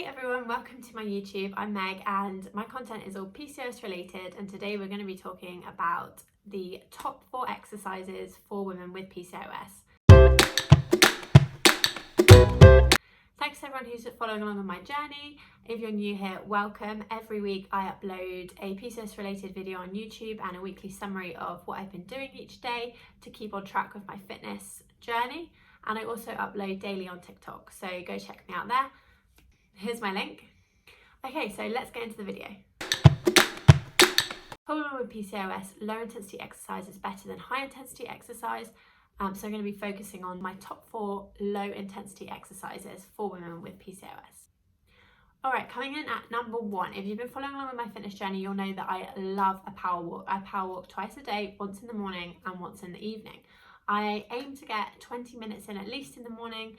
Hey everyone, welcome to my YouTube. I'm Meg and my content is all PCOS related, and today we're going to be talking about the top 4 exercises for women with PCOS. Thanks to everyone who's following along on my journey. If you're new here, welcome. Every week I upload a PCOS related video on YouTube and a weekly summary of what I've been doing each day to keep on track with my fitness journey. And I also upload daily on TikTok, so go check me out there. Here's my link. Okay, so let's get into the video. For women with PCOS, low intensity exercise is better than high intensity exercise. So I'm going to be focusing on my top 4 low intensity exercises for women with PCOS. All right, coming in at number 1, if you've been following along with my fitness journey, you'll know that I love a power walk. I power walk twice a day, once in the morning and once in the evening. I aim to get 20 minutes in at least in the morning.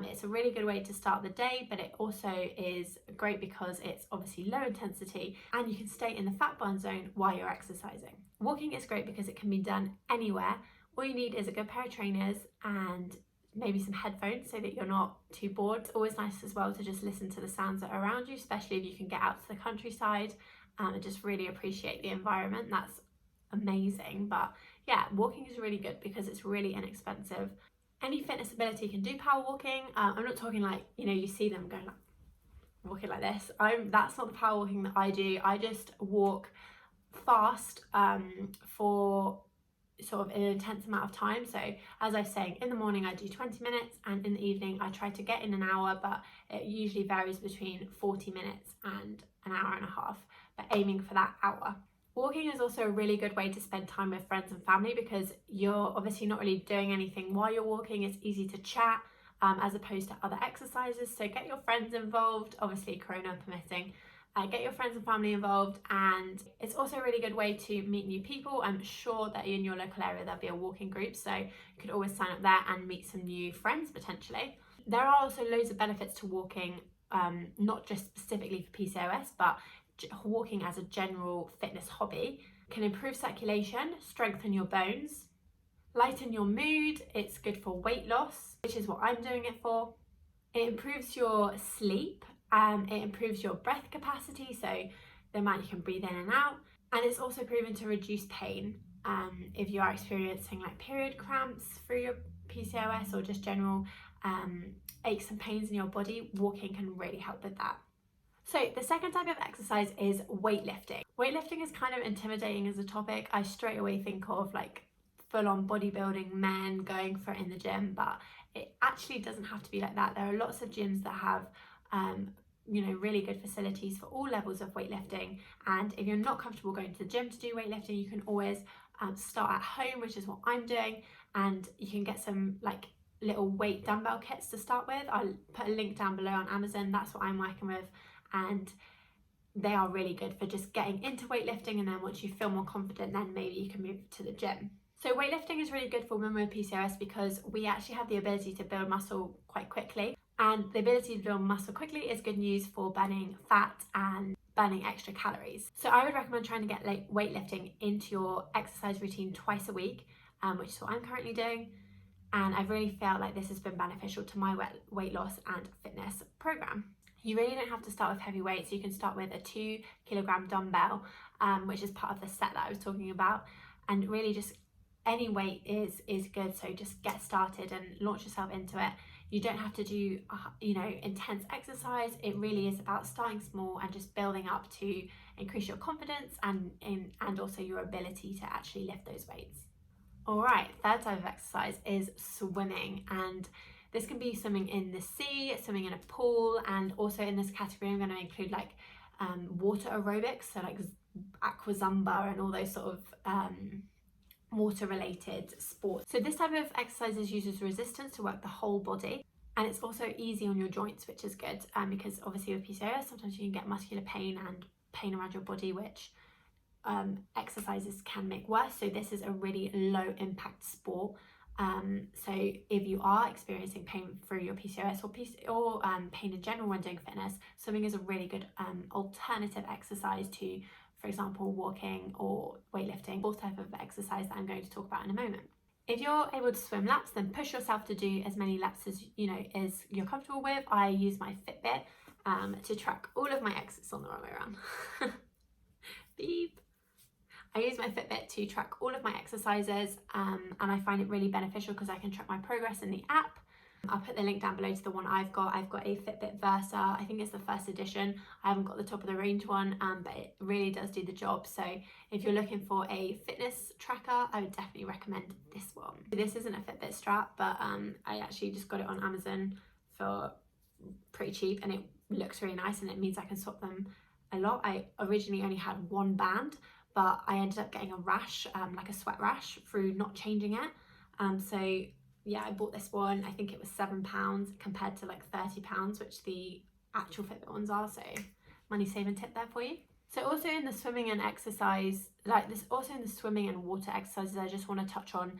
It's a really good way to start the day, but it also is great because it's obviously low intensity and you can stay in the fat burn zone while you're exercising. Walking is great because it can be done anywhere. All you need is a good pair of trainers and maybe some headphones so that you're not too bored. It's always nice as well to just listen to the sounds that are around you, especially if you can get out to the countryside and just really appreciate the environment. That's amazing. But yeah, walking is really good because it's really inexpensive. Any fitness ability can do power walking. I'm not talking like, you see them going like walking like this. That's not the power walking that I do. I just walk fast for sort of an intense amount of time. So as I was saying, in the morning I do 20 minutes and in the evening I try to get in an hour, but it usually varies between 40 minutes and an hour and a half, but aiming for that hour. Walking is also a really good way to spend time with friends and family because you're obviously not really doing anything while you're walking. It's easy to chat as opposed to other exercises. So get your friends involved, obviously Corona permitting. Get your friends and family involved, and it's also a really good way to meet new people. I'm sure that in your local area there'll be a walking group, so you could always sign up there and meet some new friends potentially. There are also loads of benefits to walking, not just specifically for PCOS, but walking as a general fitness hobby. Can improve circulation, strengthen your bones, lighten your mood. It's good for weight loss, which is what I'm doing it for. It improves your sleep. It improves your breath capacity, so the amount you can breathe in and out, and it's also proven to reduce pain. If you are experiencing like period cramps through your PCOS or just general aches and pains in your body, walking can really help with that. So the second type of exercise is weightlifting. Weightlifting is kind of intimidating as a topic. I straight away think of like full-on bodybuilding men going for it in the gym, but it actually doesn't have to be like that. There are lots of gyms that have really good facilities for all levels of weightlifting, and if you're not comfortable going to the gym to do weightlifting, you can always start at home, which is what I'm doing, and you can get some like little weight dumbbell kits to start with. I'll put a link down below on Amazon. That's what I'm working with, and they are really good for just getting into weightlifting, and then once you feel more confident, then maybe you can move to the gym. So weightlifting is really good for women with PCOS because we actually have the ability to build muscle quite quickly. And the ability to build muscle quickly is good news for burning fat and burning extra calories. So I would recommend trying to get like weightlifting into your exercise routine twice a week, which is what I'm currently doing. And I've really felt like this has been beneficial to my weight loss and fitness program. You really don't have to start with heavy weights. You can start with a 2 kilogram dumbbell, which is part of the set that I was talking about. And really just any weight is good. So just get started and launch yourself into it. You don't have to do, intense exercise. It really is about starting small and just building up to increase your confidence and also your ability to actually lift those weights. All right, third type of exercise is swimming, and this can be swimming in the sea, swimming in a pool, and also in this category I'm going to include like water aerobics, so like aqua zumba and all those sort of water related sports. So this type of exercises uses resistance to work the whole body, and it's also easy on your joints, which is good because obviously with PCOS sometimes you can get muscular pain and pain around your body, which exercises can make worse. So this is a really low impact sport. So if you are experiencing pain through your PCOS or pain in general when doing fitness, swimming is a really good alternative exercise to, for example, walking or weightlifting, fourth type of exercise that I'm going to talk about in a moment. If you're able to swim laps, then push yourself to do as many laps as you're comfortable with. I use my Fitbit to track all of my exercises on the wrong way around. Beep. I use my Fitbit to track all of my exercises, and I find it really beneficial because I can track my progress in the app. I'll put the link down below to the one I've got. I've got a Fitbit Versa. I think it's the first edition. I haven't got the top of the range one, but it really does do the job. So if you're looking for a fitness tracker, I would definitely recommend this one. This isn't a Fitbit strap, but I actually just got it on Amazon for pretty cheap, and it looks really nice, and it means I can swap them a lot. I originally only had one band, but I ended up getting a rash, like a sweat rash, through not changing it. So yeah, I bought this one. I think it was £7 compared to like £30, which the actual Fitbit ones are. So money saving tip there for you. So also in the swimming and exercise, also in the swimming and water exercises, I just want to touch on,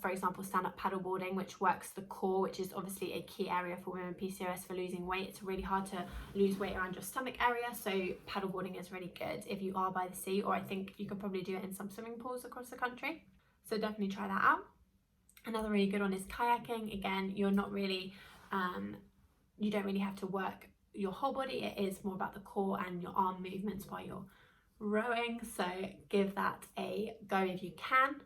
for example, stand-up paddleboarding, which works the core, which is obviously a key area for women with PCOS for losing weight. It's really hard to lose weight around your stomach area, so paddleboarding is really good if you are by the sea, or I think you could probably do it in some swimming pools across the country. So definitely try that out. Another really good one is kayaking. Again, you're not really, you don't really have to work your whole body. It is more about the core and your arm movements while you're rowing. So give that a go if you can.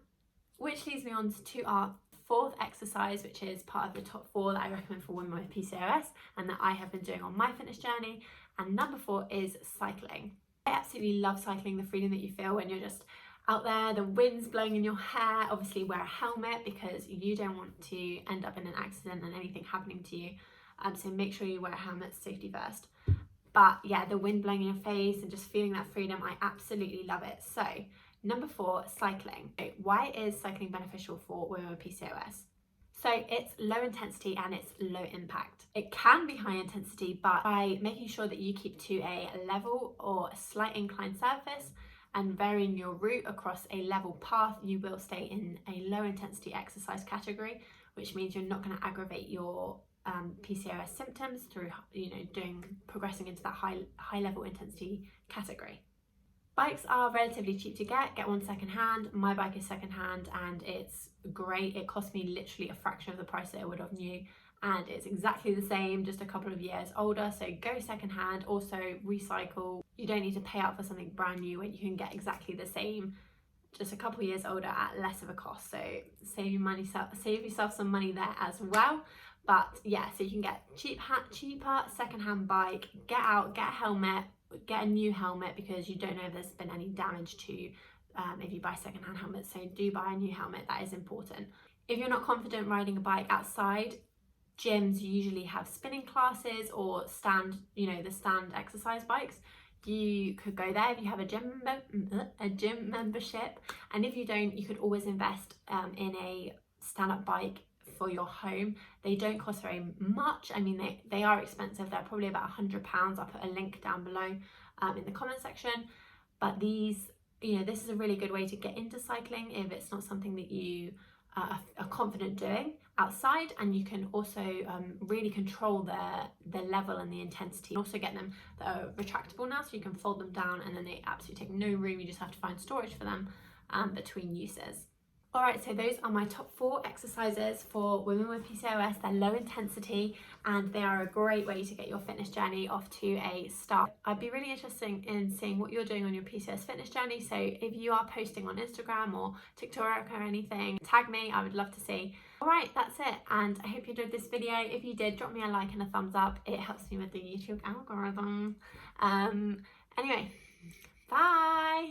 Which leads me on to our fourth exercise, which is part of the top 4 that I recommend for women with PCOS and that I have been doing on my fitness journey. And number 4 is cycling. I absolutely love cycling, the freedom that you feel when you're just out there, the wind's blowing in your hair. Obviously wear a helmet because you don't want to end up in an accident and anything happening to you. So make sure you wear a helmet, safety first. But yeah, the wind blowing in your face and just feeling that freedom, I absolutely love it. So number 4, cycling. Why is cycling beneficial for women with PCOS? So it's low intensity and it's low impact. It can be high intensity, but by making sure that you keep to a level or a slight inclined surface and varying your route across a level path, you will stay in a low intensity exercise category, which means you're not going to aggravate your PCOS symptoms through, progressing into that high level intensity category. Bikes are relatively cheap to get one second hand. My bike is second hand and it's great. It cost me literally a fraction of the price that it would have new, and it's exactly the same, just a couple of years older. So go second hand. Also recycle. You don't need to pay out for something brand new when you can get exactly the same, just a couple of years older at less of a cost. So save yourself some money there as well. But yeah, so you can get cheaper second-hand bike, get out, get a helmet, get a new helmet because you don't know if there's been any damage to if you buy second-hand helmets. So do buy a new helmet, that is important. If you're not confident riding a bike outside, gyms usually have spinning classes or the stand exercise bikes. You could go there if you have a gym membership, and if you don't, you could always invest in a stand-up bike for your home. They don't cost very much. I mean, they are expensive. They're probably about £100. I'll put a link down below in the comment section. But these, this is a really good way to get into cycling if it's not something that you are confident doing outside, and you can also really control the level and the intensity. Also get them that are retractable now, so you can fold them down and then they absolutely take no room. You just have to find storage for them between uses. Alright, so those are my top 4 exercises for women with PCOS. They're low intensity and they are a great way to get your fitness journey off to a start. I'd be really interested in seeing what you're doing on your PCOS fitness journey. So if you are posting on Instagram or TikTok or anything, tag me, I would love to see. Alright, that's it, and I hope you enjoyed this video. If you did, drop me a like and a thumbs up. It helps me with the YouTube algorithm. Anyway, bye!